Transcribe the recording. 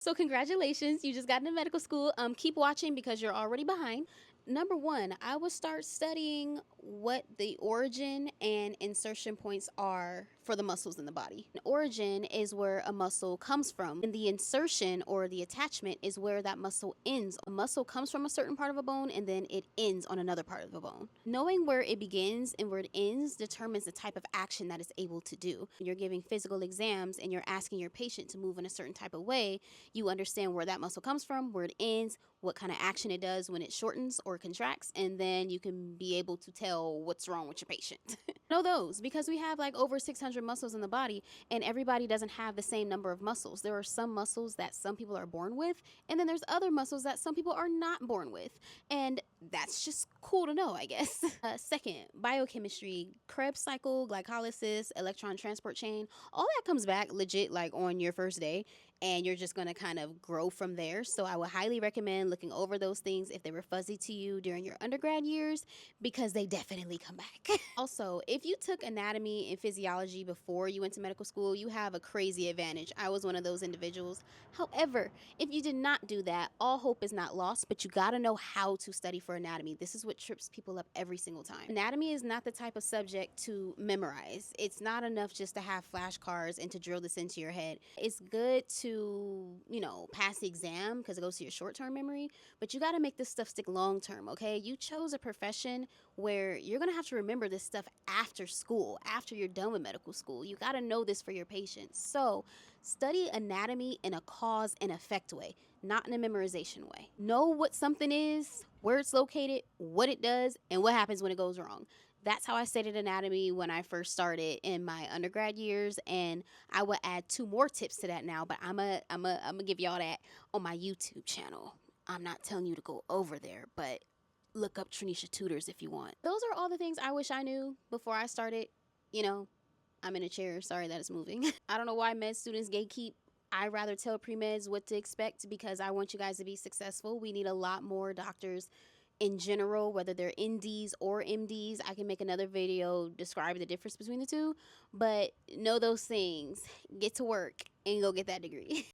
So congratulations, you just got into medical school. Keep watching because you're already behind. Number one, I would start studying what the origin and insertion points are for the muscles in the body. An origin is where a muscle comes from, and the insertion or the attachment is where that muscle ends. A muscle comes from a certain part of a bone and then it ends on another part of the bone. Knowing where it begins and where it ends determines the type of action that it's able to do. When you're giving physical exams and you're asking your patient to move in a certain type of way, you understand where that muscle comes from, where it ends, what kind of action it does when it shortens or contracts, and then you can be able to tell what's wrong with your patient. Know those because we have like over 600 muscles in the body, and everybody doesn't have the same number of muscles. There are some muscles that some people are born with, and then there's other muscles that some people are not born with, and that's just cool to know, I guess. Second, biochemistry, Krebs cycle, glycolysis, electron transport chain, all that comes back legit like on your first day, and you're just going to kind of grow from there. So I would highly recommend looking over those things if they were fuzzy to you during your undergrad years, because they definitely come back. Also, if you took anatomy and physiology before you went to medical school, you have a crazy advantage. I was one of those individuals. However, if you did not do that, all hope is not lost, but you got to know how to study for anatomy. This is what trips people up every single time. Anatomy is not the type of subject to memorize. It's not enough just to have flashcards and to drill this into your head. It's good to, pass the exam because it goes to your short-term memory, but you got to make this stuff stick long-term, okay? You chose a profession where you're going to have to remember this stuff after school, after you're done with medical school. You got to know this for your patients. So study anatomy in a cause and effect way, not in a memorization way. Know what something is, where it's located, what it does, and what happens when it goes wrong. That's how I studied anatomy when I first started in my undergrad years, and I will add 2 more tips to that now, but I'm gonna give y'all that on my YouTube channel. I'm not telling you to go over there, but look up Trinisha Tutors if you want. Those are all the things I wish I knew before I started. I'm in a chair. Sorry that it's moving. I don't know why med students gatekeep. I rather tell pre-meds what to expect because I want you guys to be successful. We need a lot more doctors in general, whether they're NDs or MDs. I can make another video describing the difference between the two, but know those things. Get to work and go get that degree.